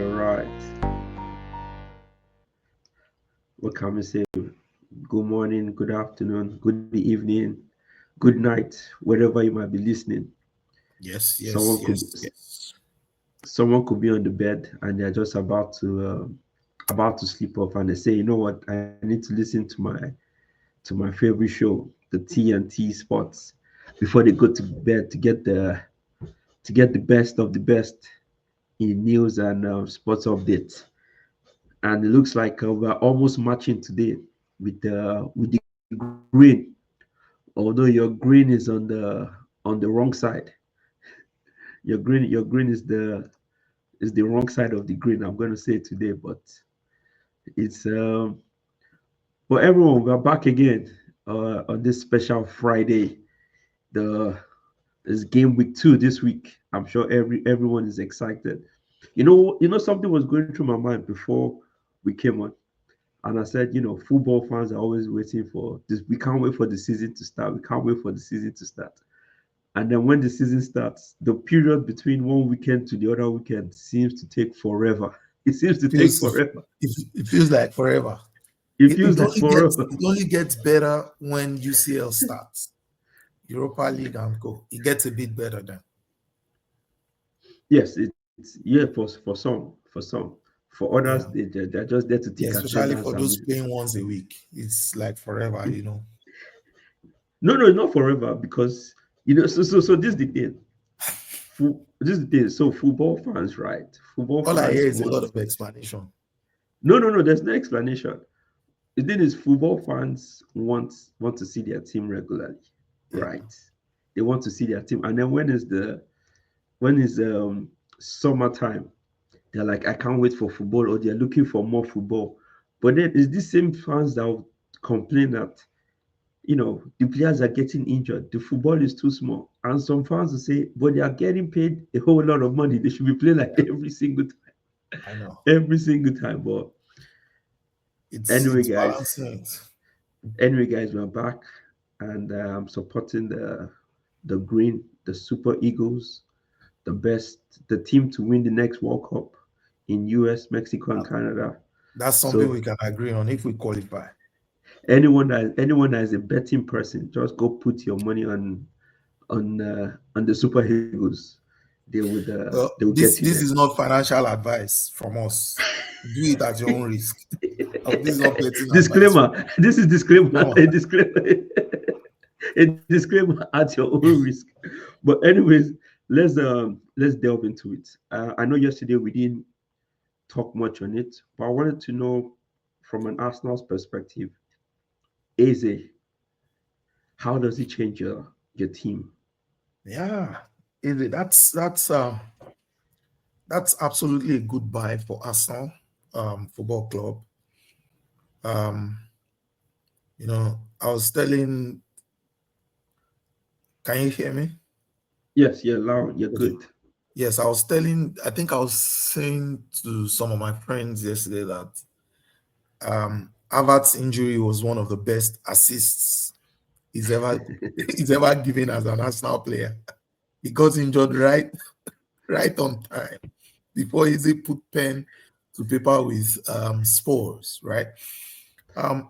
all right. What can we say? Good morning, good afternoon, good evening, good night, wherever you might be listening. Yes, yes, Someone could yes, yes. someone could be on the bed and they're just about to sleep off, and they say, you know what? I need to listen to my favorite show, the TNT Sports, before they go to bed to get the best of the best in news and sports updates. And it looks like we're almost matching today with the green. Although your green is on the wrong side. Your green is the wrong side of the green. I'm going to say today, but it's but everyone, we're back again on this special Friday. The It's game week 2 this week. I'm sure everyone is excited. You know something was going through my mind before we came on. And I said, football fans are always waiting for this. We can't wait for the season to start. We can't wait for the season to start. And then when the season starts, the period between one weekend to the other weekend seems to take forever. It seems to take Feels forever. it feels like forever. It It feels like only gets forever. it only gets better when UCL starts. Europa League and go. It gets a bit better then. Yes, yeah, for some. For others, Yeah. they're just there to take Yeah, especially attendance for and those playing once a week. It's like forever. no, it's not forever because so this is the thing. This is the thing. So football fans, right? Football All I hear fans is a lot want. of explanation. No. There's no explanation. The thing is, football fans want to see their team regularly, Yeah. right? They want to see their team, and then when is summertime, they're like, I can't wait for football, or they're looking for more football. But then it's these same fans that will complain that the players are getting injured, the football is too small, and some fans will say, but they are getting paid a whole lot of money. They should be playing like Yeah, I know. every single time. But It's anyway, it's guys, balancing it. we're back, and supporting the green, the Super Eagles, the best, the team to win the next World Cup in US, Mexico, and Um, Canada. That's something So we can agree on if we qualify. anyone that is a betting person, just go put your money on the Super Eagles. They Well, will get you this there. is not financial advice from us. Do it at your own risk. This is not betting advice. Disclaimer. This is disclaimer. Disclaimer. A disclaimer. A disclaimer at your own risk. But anyways, let's delve into it. I know yesterday we didn't talk much on it, but I wanted to know from an Arsenal's perspective, Eze, how does it change your team? Yeah, that's absolutely a good buy for Arsenal Football Club. Um, I was telling. Can you hear me? Yes, you're loud. You're Okay. good. Yes, I was telling. I think I was saying to some of my friends yesterday that Havertz's injury was one of the best assists he's ever he's ever given as an Arsenal player. He got injured right on time before Easy put pen to paper with Spurs, right? Um,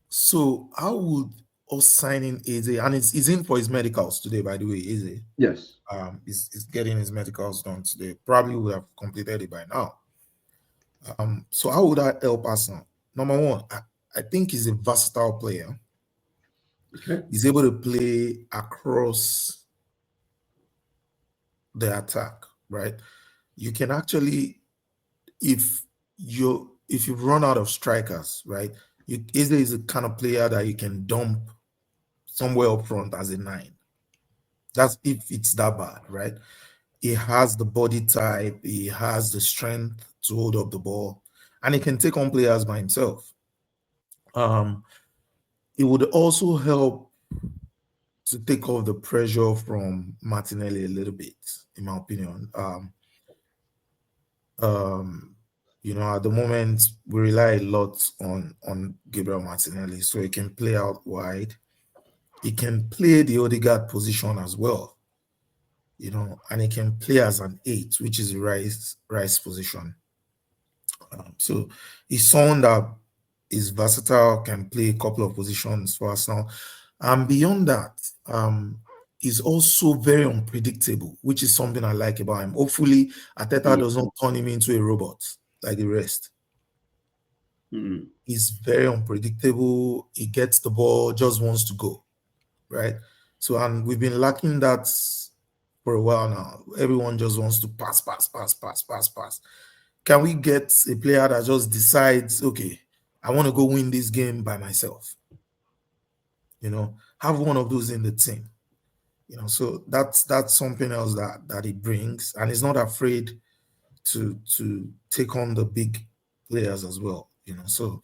so how would us signing Eze, and he's in for his medicals today, by the way, Eze. Yes. Is getting his medicals done today. Probably would have completed it by now. So how would that help Arsenal? Number one, I think he's a versatile player. Okay. He's able to play across the attack, right? You can actually, if you've run out of strikers, right? Eze is the kind of player that you can dump somewhere up front as a nine. That's if it's that bad, right? He has the body type, he has the strength to hold up the ball, and he can take on players by himself. Um, it would also help to take off the pressure from Martinelli a little bit, in my opinion. Um, at the moment we rely a lot on Gabriel Martinelli, so he can play out wide. He can play the Odegaard position as well. and he can play as an eight, which is Rice position. So he's someone that is versatile, can play a couple of positions for us now. And beyond that, he's also very unpredictable, which is something I like about him. Hopefully, Ateta Yeah. does not turn him into a robot like the rest. Mm. He's very unpredictable. He gets the ball, just wants to go, right? So, and we've been lacking that for a while now. Everyone just wants to pass, pass, pass, pass, pass, pass. Can we get a player that just decides, okay, I want to go win this game by myself? Have one of those in the team. So that's something else that he brings, and he's not afraid to take on the big players as well. So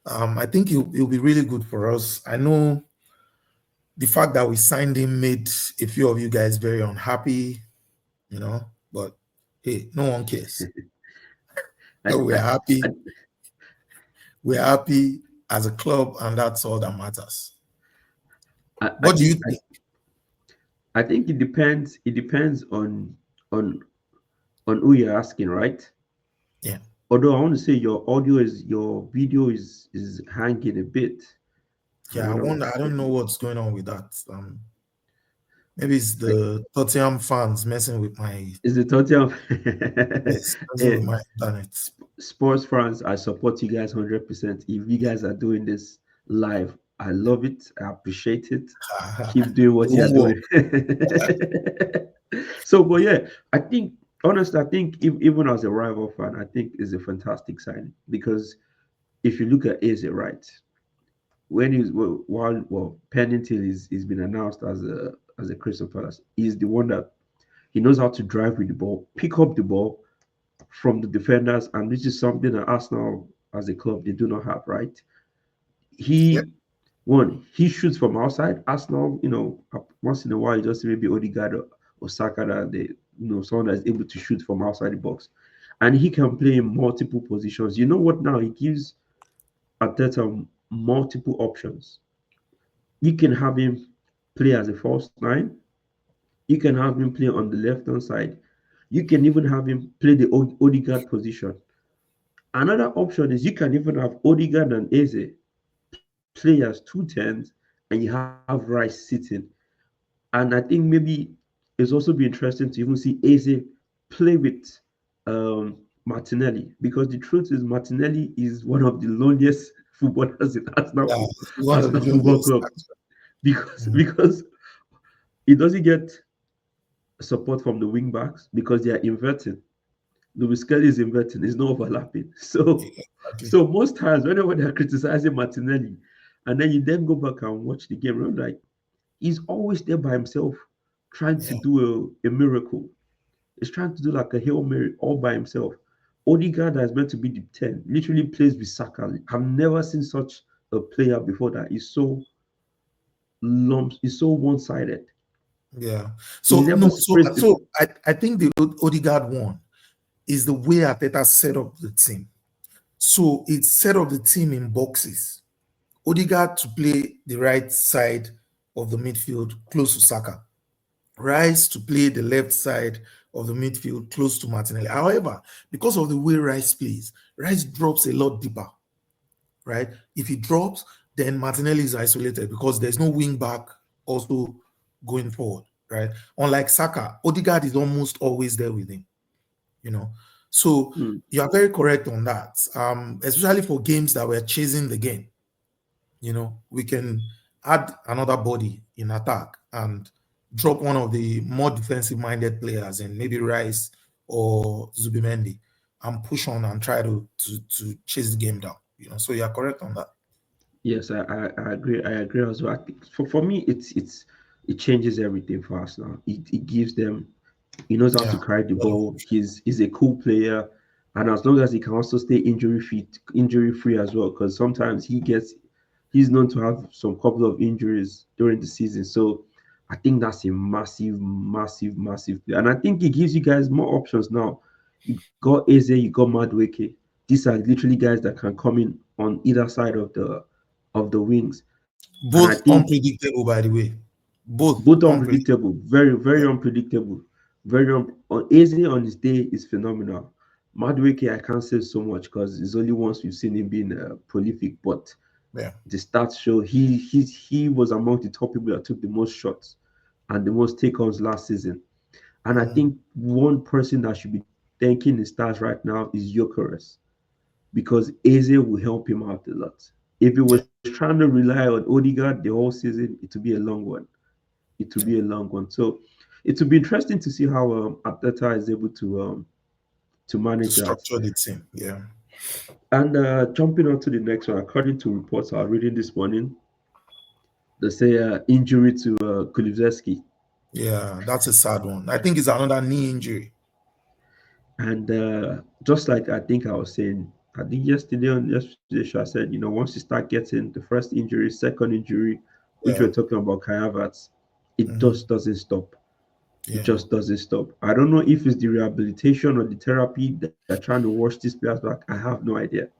I think he'll be really good for us. I know the fact that we signed him made a few of you guys very unhappy, but hey, no one cares. I, So we're I, I, happy. We're happy as a club, and that's all that matters. I What do you think think? I think it depends. It depends on on who you're asking, right? Yeah, Although I want to say your video is hanging a bit. I yeah. I don't know. wonder. I don't know what's going on with that. Maybe it's the Tottenham fans messing with my Is the total yes, messing eh, with my internet. sports fans? I support you guys 100%. If you guys are doing this live, I love it. I appreciate it. Keep doing It what you are won't work. doing. So, but yeah, I think honestly, I think even as a rival fan, I think is a fantastic sign because if you look at Eze, right, when he's while Pennington is been announced as a Crystal Palace, he's the one that he knows how to drive with the ball, pick up the ball from the defenders, and this is something that Arsenal as a club they do not have, right? Yep. He shoots from outside. Arsenal, once in a while, you just see maybe Odegaard or Saka that they, someone that is able to shoot from outside the box, and he can play in multiple positions. You know what? Now he gives Arteta multiple options. You can have him play as a false nine. You can have him play on the left hand side. You can even have him play the Odegaard position. Another option is you can even have Odegaard and Eze play as two tens, and you have Rice sitting. And I think maybe it's also be interesting to even see Eze play with Martinelli, because the truth is Martinelli is one of the loneliest footballers in Yeah, Arsenal it's one of the Arsenal Football loneliest. Club, because Mhm. because he doesn't get support from the wing backs because they are inverting. Lewis Kelly is inverting, it's not overlapping. So Yeah, exactly. so most times whenever they're criticizing Martinelli, and then you then go back and watch the game, I'm like, he's always there by himself trying to Yeah, do a miracle. He's trying to do like a Hail Mary all by himself. Odegaard that is meant to be the 10 literally plays with Saka. I've never seen such a player before that is so lumps, is so one-sided. yeah. He So never no, so sprays the so I think the Odegaard one is the way Arteta set up the team. So it set up the team in boxes. Odegaard to play the right side of the midfield close to Saka. Rice to play the left side of the midfield close to Martinelli. However, because of the way Rice plays, Rice drops a lot deeper, right? If he drops, then Martinelli is isolated because there's no wing back also going forward, right? Unlike Saka, Odegaard is almost always there with him, you know. So mm, you are very correct on that, especially for games that we're chasing the game. We can add another body in attack and drop one of the more defensive minded players and maybe Rice or Zubimendi and push on and try to chase the game down. So you're correct on that. yes, I agree. I agree as well. I think for me, it changes everything for us now. It gives them. He knows how Yeah. to carry the A lot of ball. options. He's a cool player, and as long as he can also stay injury free as well, because sometimes he's known to have some couple of injuries during the season. So I think that's a massive, massive, massive play, and I think it gives you guys more options now. You got Eze, you got Madweke. These are literally guys that can come in on either side of the wings, and I Both think unpredictable, by the way. Both both unpredictable. unpredictable, very, Yeah. very unpredictable. Very Eze on his day is phenomenal. Madueke, I can't say so much because it's only once we've seen him being prolific, but Yeah. the stats show he was among the top people that took the most shots and the most take-ons last season. And I Mhm. think one person that should be thanking the stars right now is Jokeres because Eze will help him out a lot. If he Yeah. was trying to rely on Odegaard the whole season, it would be a long one. It will Yeah. be a long one. So it will be interesting to see how Ateta is able to To manage that. structure the team. Yeah. And jumping on to the next one, according to reports I was reading this morning, they say injury to Kulusevski. Yeah. That's a sad one. I think it's another knee injury. And just like I think I was saying, I think yesterday's show, I said, once you start getting the first injury, second injury, which we're Yeah. talking about Kai Havertz, it Mhm. just doesn't stop. It Yeah. just doesn't stop. I don't know if it's the rehabilitation or the therapy they're trying to wash these players back. I have no idea.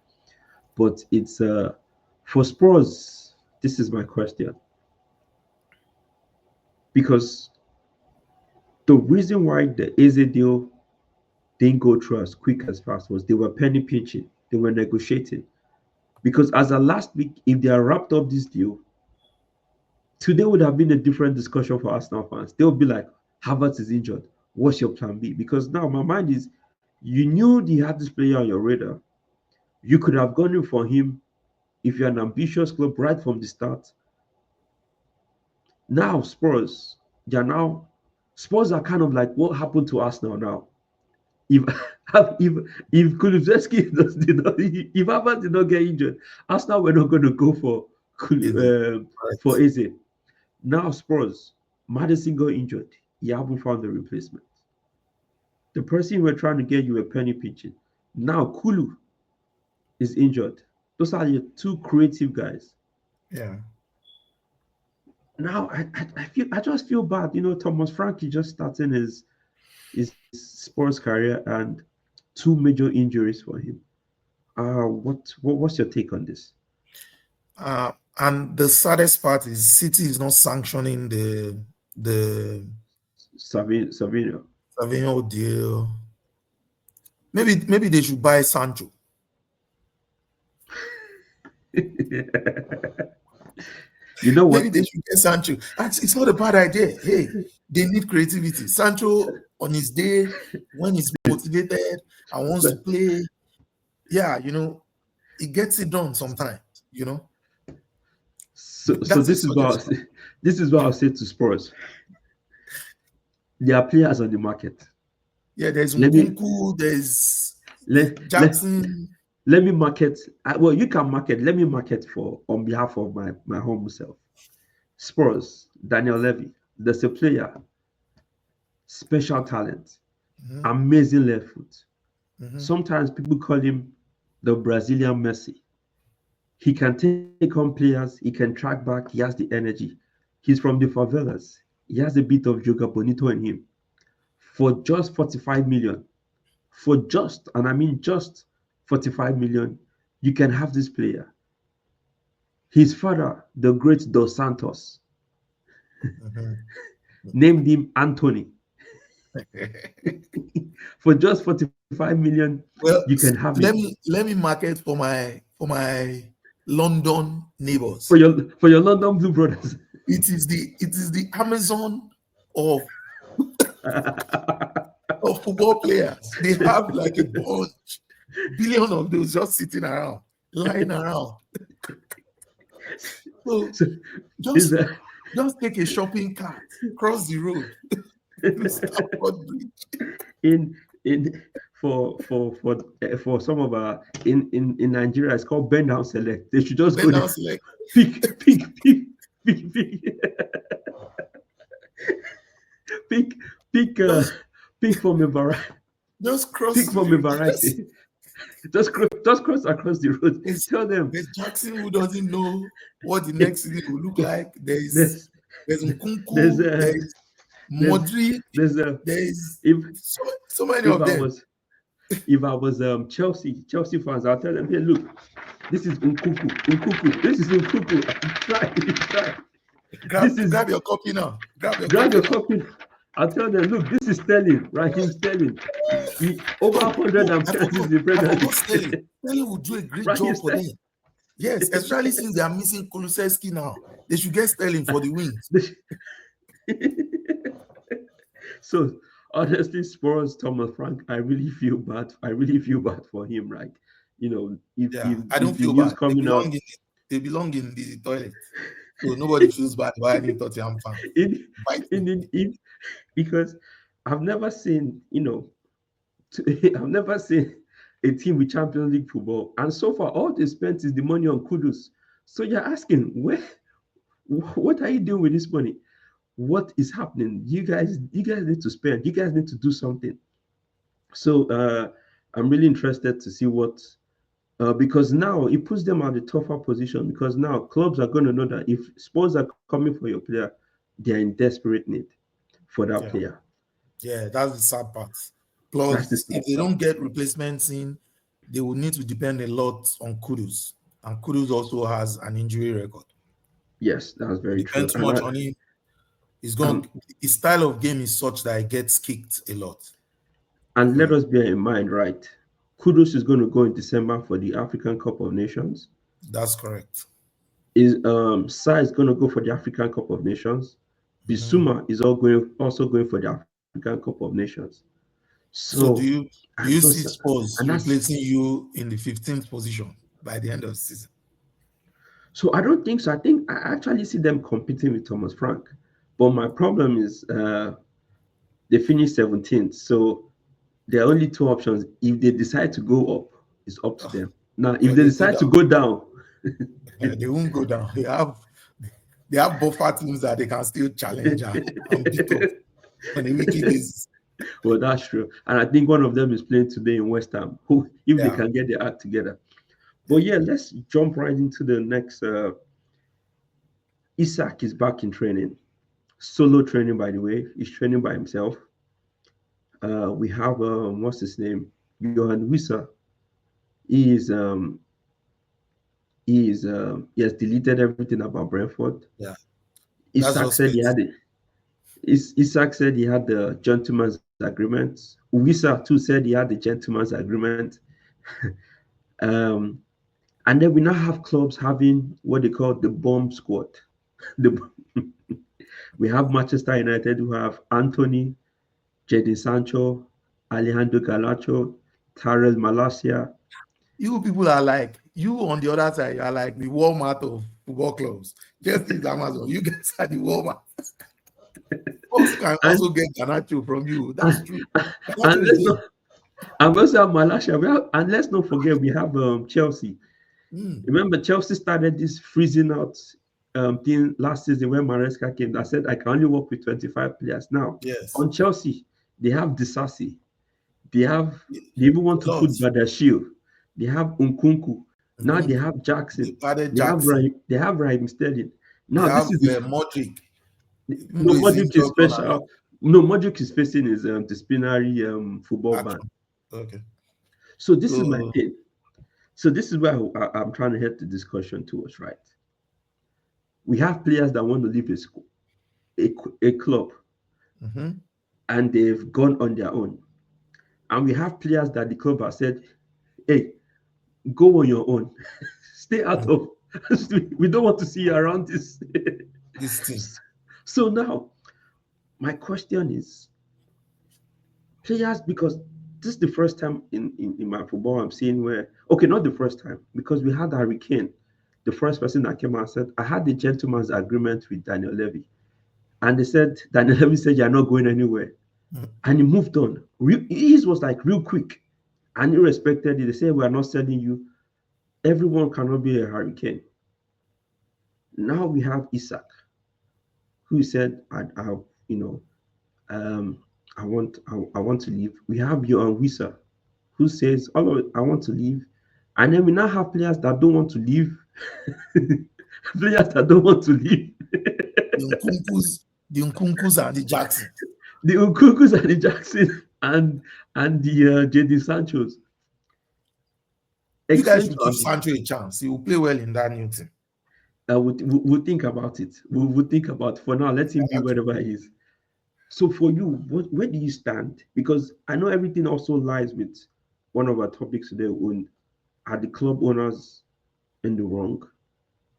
But it's for Spurs. This is my question because the reason why the Eze deal didn't go through as quick as fast was they were penny pinching, they were negotiating. Because as of last week, if they had wrapped up this deal, today would have been a different discussion for Arsenal fans. They'll be like, Havertz is injured. What's your plan B? Because now my mind is, you knew you had this player on your radar. You could have gone in for him if you're an ambitious club right from the start. Now they're now Spurs are kind of like what happened to Arsenal now. If if if Kulusevski did not if Havertz did not get injured, Arsenal were not going to go Is it? For Right. Eze. Now Spurs, Madison got injured. You haven't found a replacement. The person we're trying to get you a penny pinching. Now Kulu is injured. Those are your two creative guys. Yeah. Now I just feel bad. Thomas Frankie just starting his Spurs career and two major injuries for him. What's your take on this? And the saddest part is City is not sanctioning the Savino. Savinho deal. Maybe they should buy Sancho. You know Maybe what? they should get Sancho. It's not a bad idea. Hey, they need creativity. Sancho on his day when he's motivated and wants to play, yeah, he gets it done sometimes. You know, So that's a this is what suggestion. this is what I'll say to Spurs. There are players on the market. Yeah, there's Let me Nkunku, there's let let, Jackson. let me market. Well, you can market. Let me market for on behalf of my home self. Spurs, Daniel Levy. There's a player, special talent, Mhm, amazing left foot. mhm, Sometimes people call him the Brazilian Messi. He can take on players, he can track back, he has the energy. He's from the favelas. He has a bit of Joga Bonito in him. For just 45 million, and I mean just 45 million, you can have this player. His father, the great Dos Santos, mhm. named him Anthony. For just 45 million, you Well, can have him. let me market for my London For neighbors. your London Blue Brothers. It is the Amazon of football players. They have like a bunch, billion of those just sitting around, lying around. So So is just just take a shopping cart, cross the road to Stamford Bridge. in in for some of our in Nigeria, it's called bend down select. They should just Then go I there, was like, pick pick pick uh just pick from a variety just cross pick to from a the just variety. Just cross across the road. there's, Tell them there's Jackson who doesn't know what the next season will look like. There's there's there's there's Nkunku, a there's there's Modric, there's a there's if so many if of I them. was Chelsea fans, I'll tell them, hey, look, this is Unkuku. This is Unkuku. Try. Grab This is grab your copy now. Grab your grab copy your now. copy I tell them, look, this is Sterling, Raheem Sterling. Over No, 100 no, appearances in the I Premier forgot League. Sterling. Sterling will do a great Raheem job for Sterling. them. Yes, especially since they are missing Kulusevski now. They should get Sterling for the wings. So honestly, Spurs Thomas Frank, I really feel bad. I really feel bad for him. Like, if Yeah, if I don't if the feel news bad. coming out, They belong in the toilet. So nobody feels bad about any Tottenham fan. in Bite me. if because I've never seen, I've never seen a team with Champions League football, and so far all they spent is the money on kudos. So you're asking, what are you doing with this money? What is happening? You guys need to spend. You guys need to do something. So I'm really interested to see what, because now it puts them at a tougher position, because now clubs are going to know that if Spurs are coming for your player, they're in desperate need for that Yeah, player. yeah, that's the sad part. That's the Plus, sad if they part. don't get replacements in, they will need to depend a lot on Kudus. And Kudus also has an injury record. Yes, that's You very true. depend too much on him. He's going Um, his style of game is such that he gets kicked a lot. and let Right. us bear in mind, right? Kudos is going to go in December for the African Cup of Nations. That's correct. Is Sa is going to go for the African Cup of Nations. Mhm. Bisuma is also going for the African Cup of Nations. So So do and you those see and Spurs that's replacing you in the 15th position by the end of the season? so I don't think so. I think I actually see them competing with Thomas Frank. But my problem is they finished 17th. So there are only two options. If they decide to go up, it's up to Ah, them. Now, if well, they they go decide to down. go down, They won't go down. They have buffer teams that they can still challenge and beat up on a weekly basis. well, that's true. And I think one of them is playing today in West Ham, who, if they Yeah, can get their act together. But yeah. yeah, let's jump right into the next. Isak is back in training. Solo training, by the way. He's training by himself. We have, what's his name? Johan Wissa. He is he has deleted everything about Brentford. Yeah. That's Isak just said he it. had it. Isak said he had the gentleman's agreement. Wissa too said he had the gentleman's agreement. um, and then we now have clubs having what they call the bomb squad. The, we have Manchester United who have Anthony, Jadon Sancho, Alejandro Garnacho, Tyrell Malacia. You people are like, you on the other side, you are like the Walmart of football clubs. Just is Amazon. You guys are the Walmart. Folks can And, also get Ganacho from you. That's and, true. and Ganacho is let's there. not and we also have Malacia. And let's not forget we have Chelsea. Mm, Remember, Chelsea started this freezing out thing last season when Maresca came. That said, I can only work with 25 players. Now, yes. on Chelsea, they have Disasi. They have A they even want to lot. put Badashil. They have Unkunku. Now they Nkunku. have Jackson. They added Jackson. They have Raheem Sterling. They Now have this is the Modric. Even no though he's Modric is injured on and off. special. No Modric is facing his disciplinary football ban. Action. Okay. So this is my So thing. So this is where I'm trying to head the discussion towards, right? We have players that want to leave a school, a club, mhm. and they've gone on their own. And we have players that the club has said, hey, go on your own. Stay out of we don't want to see you around this. This thing. So now my question is players, because this is the first time in my football I'm seeing where, okay, not the first time, because we had Harry Kane, the first person that came out and said, I had the gentleman's agreement with Daniel Levy. And they said, Daniel Levy said, you're not going anywhere. Mm. And he moved on. His was like real quick. And irrespective, they say, we are not selling you. Everyone cannot be a hurricane. Now we have Isak, who said, you know, um, I want to leave. We have Johan Wissa, who says, I want to leave. And then we now have players that don't want to leave. Players that don't want to leave. The Nkunkus and the Jackson. The Ukukus and the Jackson and the JD Sanchos. You guys Excellent should to give have. Sancho a chance. He will play well in that new team. We'll think about it. We'll think about it. For now, let him be wherever he is. So for you, where do you stand? Because I know everything also lies with one of our topics today on, are the club owners in the wrong?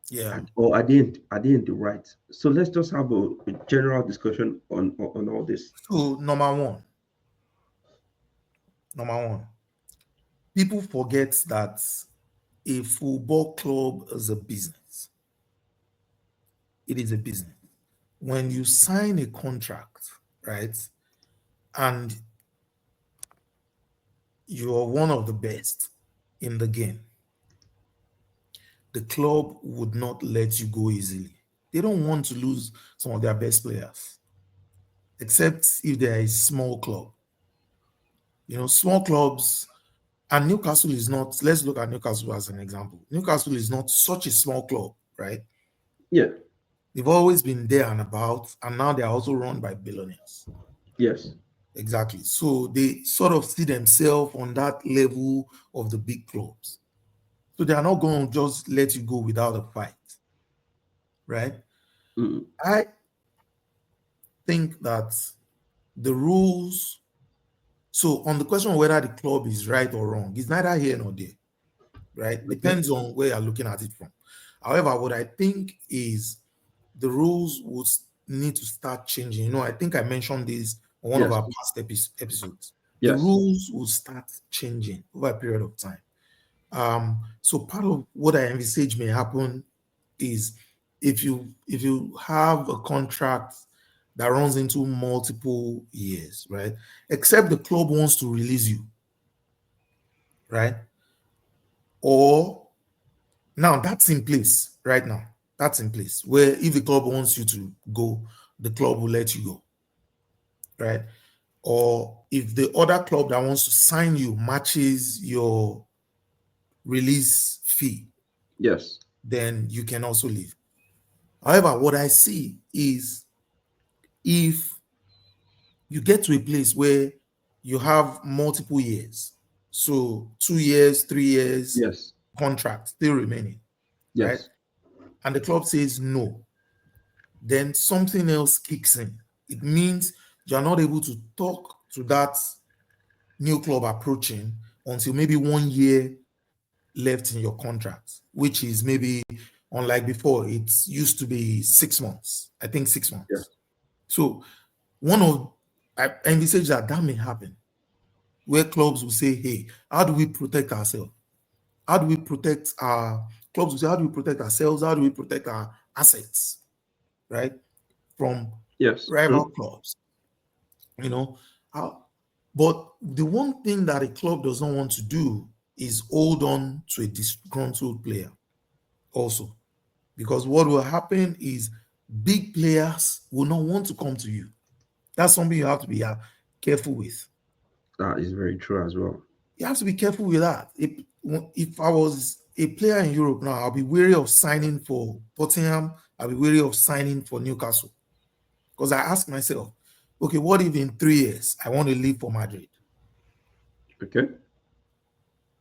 Yeah. Or are they in the right? So let's just have a general discussion on all this. So number one, people forget that a football club is a business. It is a business. When you sign a contract, right, and you are one of the best in the game, the club would not let you go easily. They don't want to lose some of their best players, except if they are a small club. Small clubs, and Newcastle is not, let's look at Newcastle as an example. Newcastle is not such a small club, right? Yeah. They've always been there and about, and now they're also run by billionaires. Yes. Exactly. So they sort of see themselves on that level of the big clubs. So they are not going to just let you go without a fight, right? Mm. I think that the rules, so on the question of whether the club is right or wrong, it's neither here nor there, right? Okay. Depends on where you're looking at it from. However, what I think is the rules would need to start changing. I think I mentioned this on one of Yes. our past episodes. The Yes. rules will start changing over a period of time. So part of what I envisage may happen is if you have a contract that runs into multiple years, right? Except the club wants to release you, right? Or now that's in place right now. That's in place where if the club wants you to go, the club will let you go, right? Or if the other club that wants to sign you matches your release fee, Yes. then you can also leave. However, what I see is if you get to a place where you have multiple years, so 2 years, 3 years Yes. contract still remaining, right? Yes. And the club says no, then something else kicks in. It means you're not able to talk to that new club approaching until maybe 1 year left in your contract, which is maybe unlike before, it used to be 6 months. I think 6 months. Yes. So one of I envisage that may happen, where clubs will say, "Hey, how do we protect ourselves? How do we protect our clubs? Will say, how do we protect ourselves? How do we protect our assets, right, from Yes. rival True. clubs?" You know, how, but the one thing that a club does not want to do is hold on to a disgruntled player also, because what will happen is big players will not want to come to you. That's something you have to be careful with. That is very true as well. You have to be careful with that. If I was a player in Europe now, I'll be wary of signing for Tottenham. I'll be wary of signing for Newcastle, because I ask myself, okay, what if in 3 years I want to leave for Madrid? Okay.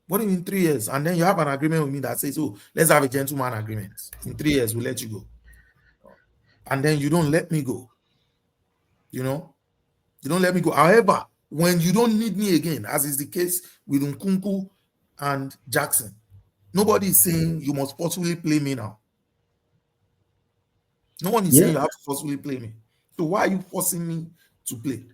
What if in 3 years and then you have an agreement with me that says, oh, let's have a gentleman agreement. In 3 years, we'll let you go. And then you don't let me go. You know, you don't let me go. However, when you don't need me again, as is the case with Nkunku and Jackson, nobody is saying you must forcefully play me now. No one is saying Yeah. you have to forcefully play me. So why are you forcing me to play?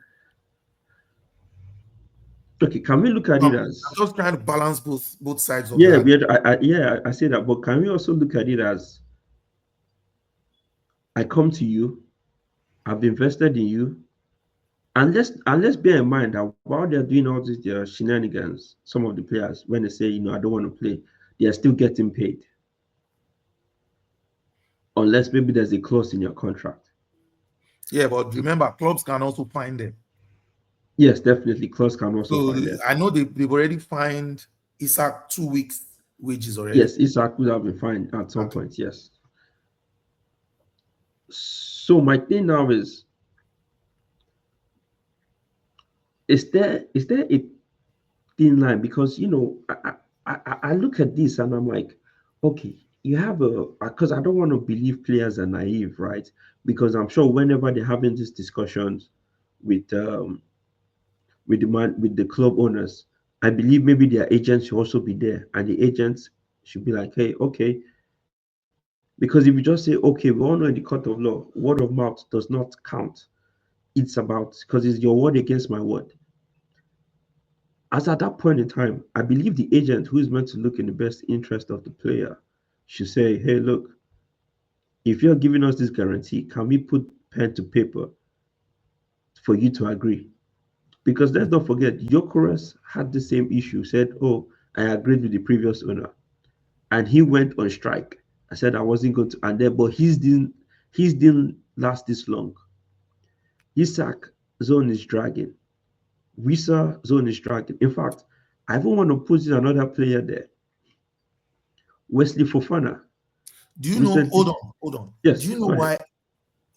Okay. Can we look at it I'm as, just trying to balance both sides of the yeah, argument. I say that, but can we also look at it as, I come to you, I've invested in you, and let's bear in mind that while they're doing all these their shenanigans, some of the players, when they say, I don't want to play, they are still getting paid. Unless maybe there's a clause in your contract. Yeah, but remember, clubs can also find them. Yes, definitely. Clause can also So find them. I know they've already fined Isak 2 weeks wages already. Yes, Isak would have been fine at some Exactly. point. Yes. So my thing now is there a thin line? Because I look at this and I'm like, okay, you have a, because I don't want to believe players are naive, right? Because I'm sure whenever they're having these discussions, with with the club owners. I believe maybe their agents should also be there, and the agents should be like, hey, okay, because if you just say, okay, we all know in the court of law, word of mouth does not count. It's about because it's your word against my word. As at that point in time, I believe the agent who is meant to look in the best interest of the player should say, hey, look, if you're giving us this guarantee, can we put pen to paper for you to agree? Because let's not forget, Jokeres had the same issue, said, oh, I agreed with the previous owner. And he went on strike. I said I wasn't going to, and then, but his didn't last this long. Isak zone is dragging. Wissa zone is dragging. In fact, I even want to put in another player there, Wesley Fofana. Do you know? Recently, Hold on. Do yes, you know go ahead. why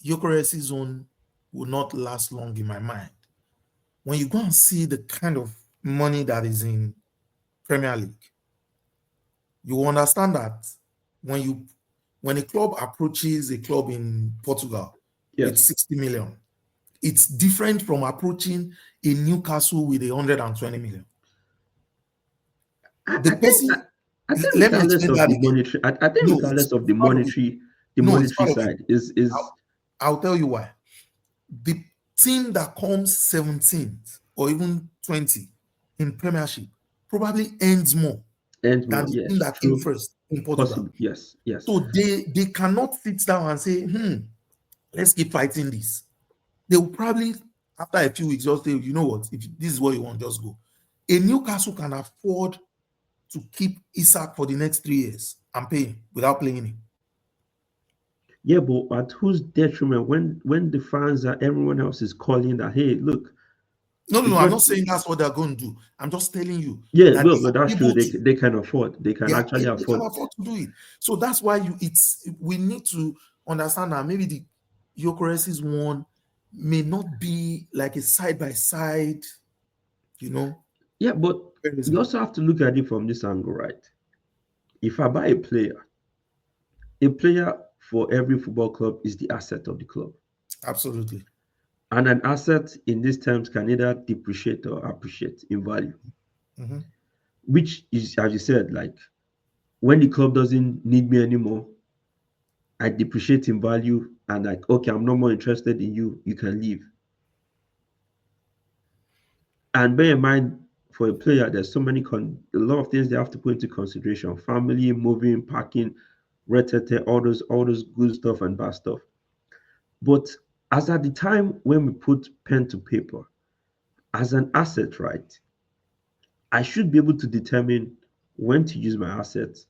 Gyökeres' zone will not last long in my mind? When you go and see the kind of money that is in Premier League, you will understand that when you when a club approaches a club in Portugal with Yes. 60 million, it's different from approaching a Newcastle with 120 million. I, The I think I, person, I think let me regardless explain of that the again. monetary, I think No, it's regardless of part of it. the No, it's monetary part of it. side is I'll tell you why. The team that comes 17th or even 20 in Premiership probably earns more and than more. the team Yes, that came true. first in Portugal. Possible. Yes, yes. So they cannot sit down and say, let's keep fighting this. They will probably, after a few weeks, just say, you know what, if this is what you want, just go. A Newcastle can afford to keep Isak for the next 3 years and pay him without playing him. Yeah, but at whose detriment when the fans are everyone else is calling that, hey, look, No, it's I'm not. not saying that's what they're going to do. I'm just telling you Yeah, that well, they but are that's true. able They to. they can afford. They can actually They can afford. afford to do it. So that's why we need to understand that maybe the Eucharistic one may not be like a side by side, you know, Yeah, but you comparison. also have to look at it from this angle, right? If I buy a player for every football club is the asset of the club. Absolutely. And an asset in these terms can either depreciate or appreciate in value, Mhm. which is, as you said, like when the club doesn't need me anymore, I depreciate in value and like, okay, I'm no more interested in you. You can leave. And bear in mind, for a player, there's so many a lot of things they have to put into consideration: family, moving, parking, retete, all those good stuff and bad stuff. But as at the time when we put pen to paper, as an asset, right? I should be able to determine when to use my assets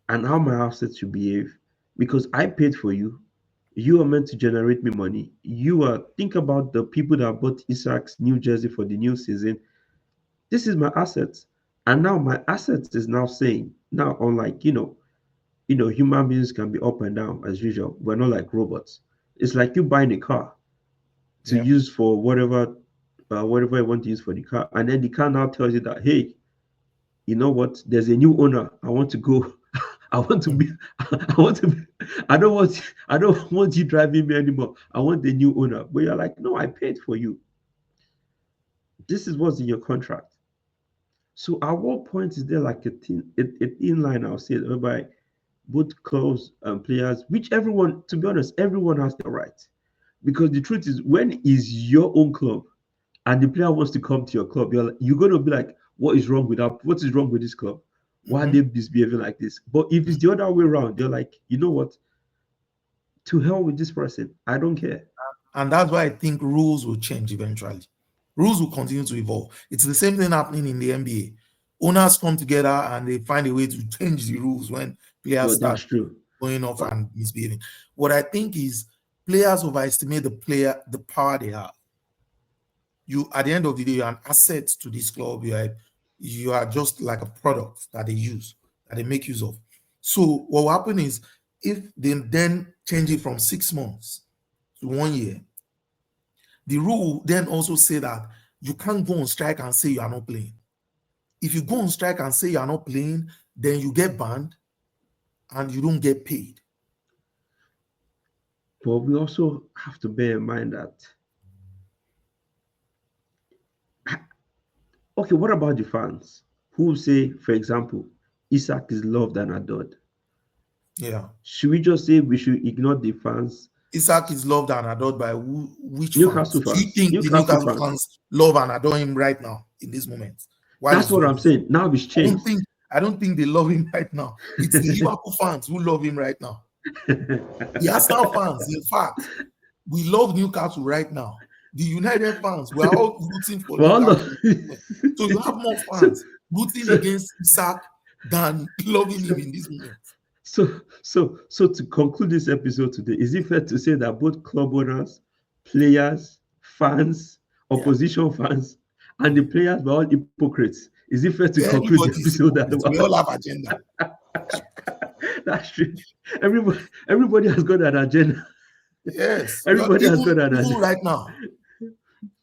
and how my assets should behave because I paid for you. You are meant to generate me money. Think about the people that bought Isak's new jersey for the new season. This is my assets. And now my assets is now saying, now unlike, human beings can be up and down as usual. We're not like robots. It's like you buying a car to Yeah. use for whatever you want to use for the car. And then the car now tells you that, hey, you know what? There's a new owner. I want to go. I want to be. I want to. Be, I don't want. I don't want you driving me anymore. I want the new owner. But you're like, no, I paid for you. This is what's in your contract. So at what point is there like a thin line? I'll say whereby both clubs and players, which everyone, to be honest, everyone has their right. Because the truth is, when is your own club and the player wants to come to your club, you're going to be like, what is wrong with that? What is wrong with this club? Why are they Mhm. misbehaving like this? But if it's the other way around, they're like, you know what? To hell with this person. I don't care. And that's why I think rules will change eventually. Rules will continue to evolve. It's the same thing happening in the NBA. Owners come together and they find a way to change the rules when players Well, start that's true. going off But and misbehaving. What I think is players overestimate the power they have. You at the end of the day, you're an asset to this club. You are just like a product that they use, that they make use of. So what will happen is if they then change it from 6 months to 1 year, the rule then also say that you can't go on strike and say you are not playing. If you go on strike and say you are not playing, then you get banned and you don't get paid. we also have to bear in mind that Okay, what about the fans who say, for example, Isak is loved and adored? Yeah. Should we just say we should ignore the fans? Isak is loved and adored by which Newcastle fans? Do you fans. think the Newcastle Newcastle fans. fans love and adore him right now in this moment while That's he's what doing I'm this? saying. Now it's I don't changed. think I don't think they love him right now. It's the Liverpool fans who love him right now. The Arsenal fans, in fact, we love Newcastle right now. The United fans, we are all rooting for Well, Newcastle. So you have more so, fans rooting so, against Isak than loving him in this moment. so to conclude this episode today, is it fair to say that both club owners, players, fans, Yeah. opposition fans, and the players were all hypocrites? Is it fair to conclude the Everybody is episode that hypocrite. We way? all have agenda. That's true. Everybody has got an agenda. Yes. Everybody has got an Even agenda. right now,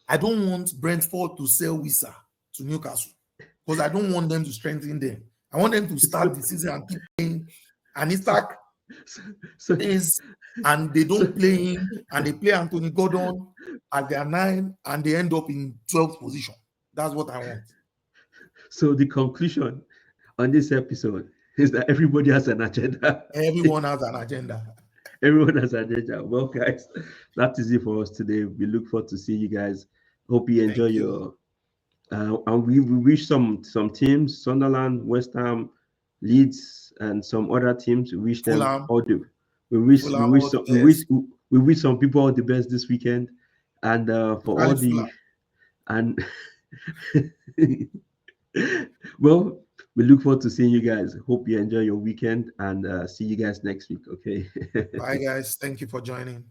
I don't want Brentford to sell Wissa to Newcastle because I don't want them to strengthen them. I want them to start the season and keep playing. And Isak So, plays and they so, don't play him and they play Anthony Gordon at their 9 and they end up in 12th position. That's what I want. so the conclusion on this episode is that everybody has an agenda. Everyone has an agenda. Everyone has an agenda. Well, guys, that is it for us today. We look forward to see you guys. Hope you enjoy Thank you. your and we wish some teams, Sunderland, West Ham, Leeds, and some other teams. We wish them Fulham, all the we wish Fulham, all some, the best. we wish some people all the best this weekend, and for all Especially the Fulham. and well, we look forward to seeing you guys. Hope you enjoy your weekend and see you guys next week. Okay. Bye, guys. Thank you for joining.